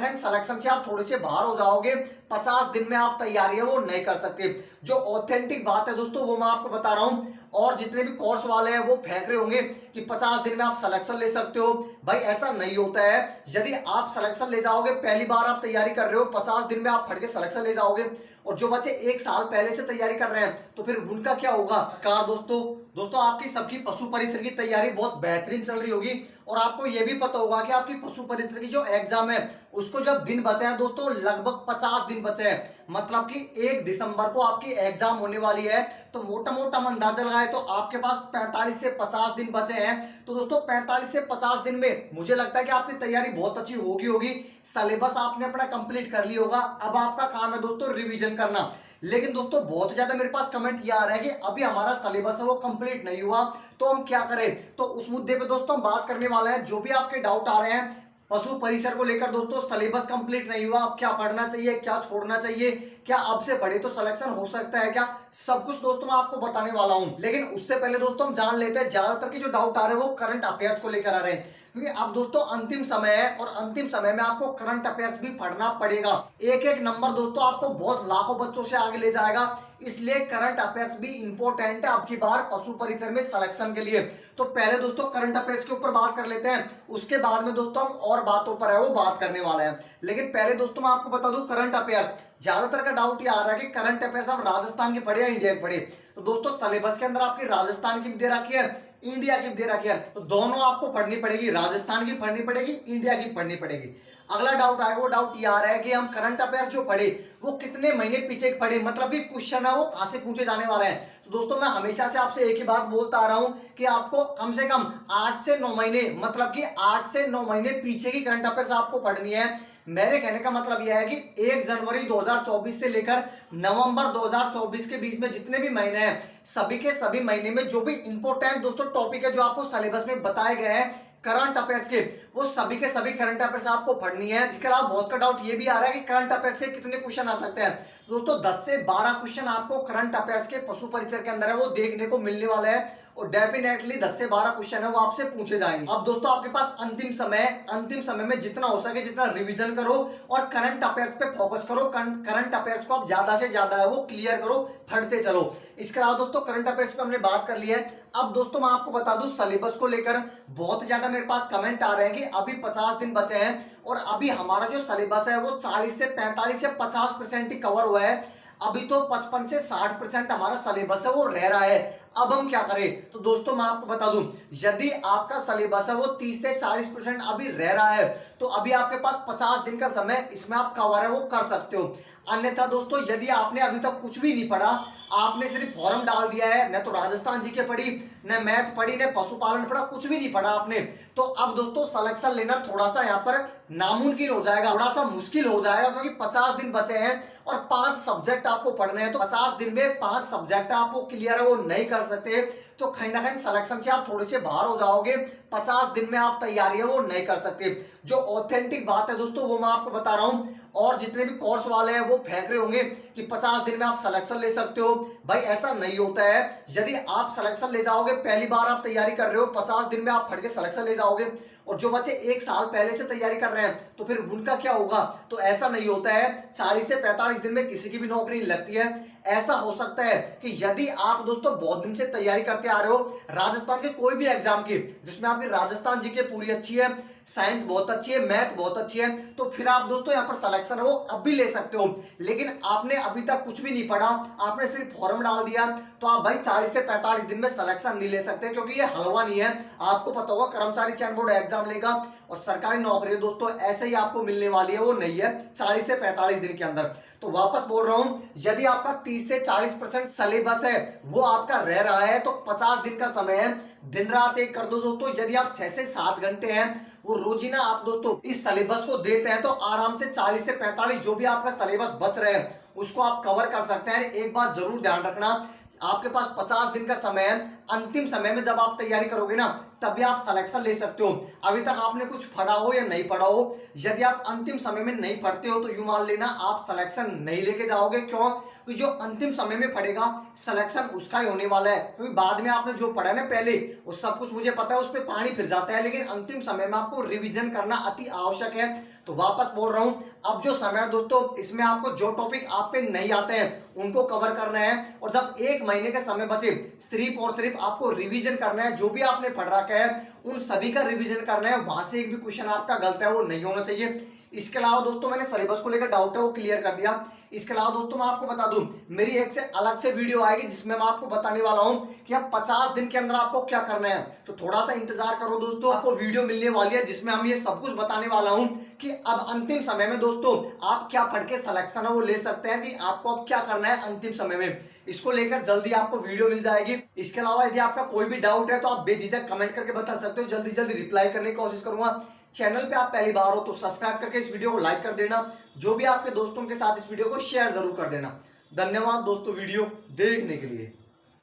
कहीं सिलेक्शन से आप थोड़े से बाहर हो जाओगे। 50 दिन में आप तैयारी है वो नहीं कर सकते। जो ऑथेंटिक बात है दोस्तों वो मैं आपको बता रहा हूं। और जितने भी कोर्स वाले हैं वो फेंक रहे होंगे कि 50 दिन में आप सिलेक्शन ले सकते हो, भाई ऐसा नहीं होता है। यदि आप सिलेक्शन ले जाओगे, पहली बार आप तैयारी कर रहे हो, 50 दिन में आप फट के सिलेक्शन ले जाओगे, और जो बच्चे 1 साल पहले से तैयारी कर रहे हैं तो फिर उनका क्या होगा। नमस्कार दोस्तों आपकी सबकी पशु परिसर की तैयारी बहुत बेहतरीन चल रही होगी, और आपको यह भी पता होगा कि आपकी पशु परिसर की जो एग्जाम है उसको जब दिन बचे हैं दोस्तों, लगभग 50 दिन बचे हैं, मतलब कि 1 दिसंबर को आपकी एग्जाम होने वाली है। तो मोटा मोटा हम अंदाजा लगाए तो आपके पास 45 से 50 दिन बचे हैं। तो दोस्तों 45 से 50 दिन में मुझे लगता है कि आपकी तैयारी बहुत अच्छी होगी। सिलेबस आपने अपना कंप्लीट कर लिया होगा, अब आपका काम है दोस्तों रिवीजन करना। लेकिन दोस्तों बहुत ज्यादा मेरे पास कमेंट ये आ रहा है कि अभी हमारा सिलेबस है वो कंप्लीट नहीं हुआ, तो हम क्या करें। तो उस मुद्दे पे दोस्तों हम बात करने वाले हैं। जो भी आपके डाउट आ रहे हैं पशु परिसर को लेकर दोस्तों, सिलेबस कंप्लीट नहीं हुआ, अब क्या पढ़ना चाहिए, क्या छोड़ना चाहिए, क्या अब से पढ़े तो सिलेक्शन हो सकता है क्या, सब कुछ दोस्तों मैं आपको बताने वाला हूं। लेकिन उससे पहले दोस्तों हम जान लेते हैं, ज्यादातर के जो डाउट आ रहे हैं वो करंट अफेयर्स को लेकर आ रहे हैं, क्योंकि अब दोस्तों अंतिम समय है और अंतिम समय में आपको करंट अफेयर्स भी पढ़ना पड़ेगा। एक एक नंबर दोस्तों आपको बहुत लाखों बच्चों से आगे ले जाएगा, इसलिए करंट अफेयर्स भी इंपॉर्टेंट है अब की बार पशु परिसर में सिलेक्शन के लिए। तो पहले दोस्तों करंट अफेयर्स के ऊपर बात कर लेते हैं, उसके बाद में दोस्तों हम और बातों पर है वो बात करने वाले हैं। लेकिन पहले दोस्तों मैं आपको बता दूं करंट अफेयर्स, ज्यादातर का डाउट ये आ रहा है कि करंट अफेयर्स आप राजस्थान के पढ़े या इंडिया के पढ़े। तो दोस्तों सिलेबस के अंदर आपकी राजस्थान की भी दे रखी है, इंडिया की भी दे रखी है, तो दोनों आपको पढ़नी पड़ेगी, राजस्थान की पढ़नी पड़ेगी, इंडिया की पढ़नी पड़ेगी। अगला डाउट आएगा, वो डाउट ये आ रहा है कि हम करंट अफेयर्स जो पढ़े वो कितने महीने पीछे पढ़े, मतलब कि क्वेश्चन है वो कहां से पूछे जाने वाले हैं। तो दोस्तों मैं हमेशा से आपसे एक ही बात बोलता आ रहा हूं कि आपको कम से कम 8 से 9 महीने, मतलब कि 8 से 9 महीने पीछे की करंट अफेयर्स आपको पढ़नी है। मेरे कहने का मतलब यह है कि 1 जनवरी 2024 से लेकर नवंबर 2024 के बीच में जितने भी महीने हैं, सभी के सभी महीने में जो भी इंपॉर्टेंट दोस्तों टॉपिक है जो आपको सिलेबस में बताए गए हैं करंट अफेयर्स के, वो सभी के सभी करंट अफेयर्स आपको पढ़नी है। इसके अलावा बहुत का डाउट ये भी आ रहा है कि करंट अफेयर्स के कितने क्वेश्चन आ सकते हैं। दोस्तों 10 से 12 क्वेश्चन आपको करंट अफेयर्स के पशु परिसर के अंदर है वो देखने को मिलने वाले हैं, और डेफिनेटली 10 से 12 क्वेश्चन है वो आपसे पूछे जाएंगे। अब दोस्तों आपके पास अंतिम समय में जितना हो सके जितना रिवीजन करो और करंट अफेयर्स पे फोकस करो, करंट अफेयर्स को आप ज्यादा से ज्यादा है वो क्लियर करो, पढ़ते चलो। इसके अलावा दोस्तों करंट अफेयर्स पे हमने बात कर ली है। अब दोस्तों मैं आपको बता दूं सिलेबस को लेकर बहुत ज्यादा मेरे पास कमेंट आ रहे हैं कि अभी 50 दिन बचे हैं और अभी हमारा जो सिलेबस है वो 40 से 45 से 50% ही कवर हुआ है, अभी तो 55 से 60% हमारा सिलेबस है वो रह रहा है। अब हम क्या करें। तो दोस्तों मैं आपको बता दूं, यदि आपका सिलेबस है वो 30 से 40% अभी रह रहा है तो अभी आपके पास 50 दिन का समय, इसमें आप कवर है वो कर सकते हो। अन्यथा दोस्तों यदि आपने अभी तक कुछ भी नहीं पढ़ा, आपने सिर्फ फॉर्म डाल दिया है, न तो राजस्थान जीके पढ़ी, न मैथ पढ़ी, न पशुपालन पढ़ा, कुछ भी नहीं पढ़ा आपने, तो अब दोस्तों सिलेक्शन लेना थोड़ा सा यहाँ पर नामुमकिन हो जाएगा, थोड़ा सा मुश्किल हो जाएगा, क्योंकि 50 दिन बचे हैं और 5 सब्जेक्ट आपको पढ़ने हैं। तो 50 दिन में 5 सब्जेक्ट आपको क्लियर है वो नहीं कर सकते, तो कहीं ना कहीं सिलेक्शन से आप थोड़े से बाहर हो जाओगे। 50 दिन में आप तैयारी है वो नहीं कर सकते। जो ऑथेंटिक बात है दोस्तों वो मैं आपको बता रहा हूं, और जितने भी कोर्स वाले हैं वो फेंक रहे होंगे कि 50 दिन में आप सिलेक्शन ले सकते हो, भाई ऐसा नहीं होता है। यदि आप सिलेक्शन ले जाओगे, पहली बार आप तैयारी कर रहे हो, 50 दिन में आप फट के सिलेक्शन ले जाओगे, और जो बच्चे 1 साल पहले से तैयारी कर रहे हैं तो फिर उनका क्या होगा। तो ऐसा नहीं होता है, 40 से 45 दिन में किसी की भी नौकरी नहीं लगती है। ऐसा हो सकता है कि यदि आप दोस्तों बहुत दिन से तैयारी करते आ रहे हो राजस्थान के कोई भी एग्जाम की, जिसमें आपकी राजस्थान जीके पूरी अच्छी है, साइंस बहुत अच्छी है, मैथ बहुत अच्छी है, तो फिर आप दोस्तों यहाँ पर सिलेक्शन है वो अब भी ले सकते हो। लेकिन आपने अभी तक कुछ भी नहीं पढ़ा, आपने सिर्फ फॉर्म डाल दिया, तो आप भाई 40 से 45 दिन में सिलेक्शन नहीं ले सकते, क्योंकि ये हलवा नहीं है। आपको पता होगा कर्मचारी चयन बोर्ड एग्जाम लेगा और सरकारी नौकरी दोस्तों ऐसे ही आपको मिलने वाली है, वो नहीं है 40 से 45 दिन के अंदर। तो वापस बोल रहा हूं, यदि आपका 30 से 40% सिलेबस है वो आपका रह रहा है तो 50 दिन का समय है, दिन रात एक कर दो दोस्तों। यदि आप 6 से 7 घंटे हैं वो रोजीना आप दोस्तों इस सिलेबस को देते हैं तो आराम से 40 से 45 जो भी आपका सिलेबस बच रहे हैं उसको आप कवर कर सकते हैं। एक बात जरूर ध्यान रखना, आपके पास 50 दिन का समय है, अंतिम समय में जब आप तैयारी करोगे ना तभी आप सिलेक्शन ले सकते हो। अभी तक आपने कुछ पढ़ा हो या नहीं पढ़ा हो, यदि आप अंतिम समय में नहीं पढ़ते हो तो यूं मान लेना आप सिलेक्शन नहीं लेके जाओगे। क्यों? क्योंकि जो अंतिम समय में पढ़ेगा सिलेक्शन उसका ही होने वाला है। क्योंकि बाद में आपने जो पढ़ा ना पहले वो सब कुछ मुझे पता है, उस पर पानी फिर जाता है, लेकिन अंतिम समय में आपको रिवीजन करना अति आवश्यक है। तो वापस बोल रहा हूं, अब जो समय है दोस्तों, इसमें आपको जो टॉपिक आप पे नहीं आते हैं उनको कवर करना है। और जब 1 महीने का समय बचे, सिर्फ और सिर्फ आपको रिवीजन करना है। जो भी आपने पढ़ रखा है उन सभी का रिवीजन करना है। वहां से एक भी क्वेश्चन आपका गलत है वो नहीं होना चाहिए। इसके अलावा दोस्तों मैंने सिलेबस को लेकर डाउट है वो क्लियर कर दिया। इसके अलावा दोस्तों मैं आपको बता दूं, मेरी एक से अलग से वीडियो आएगी जिसमें मैं आपको बताने वाला हूं कि अब 50 दिन के अंदर आपको क्या करना है। तो थोड़ा सा इंतजार करो दोस्तों, आपको वीडियो मिलने वाली है जिसमें हम ये सब कुछ बताने वाला हूं कि अब अंतिम समय में दोस्तों आप क्या पढ़ के सिलेक्शन है वो ले सकते हैं, कि आपको अब क्या करना है अंतिम समय में। इसको लेकर जल्दी आपको वीडियो मिल जाएगी। इसके अलावा यदि आपका कोई भी डाउट है तो आप बेझिझक कमेंट करके बता सकते हो, जल्दी जल्दी रिप्लाई करने की कोशिश करूंगा। चैनल पे आप पहली बार हो तो सब्सक्राइब करके इस वीडियो को लाइक कर देना। जो भी आपके दोस्तों के साथ इस वीडियो को शेयर जरूर कर देना। धन्यवाद दोस्तों वीडियो देखने के लिए।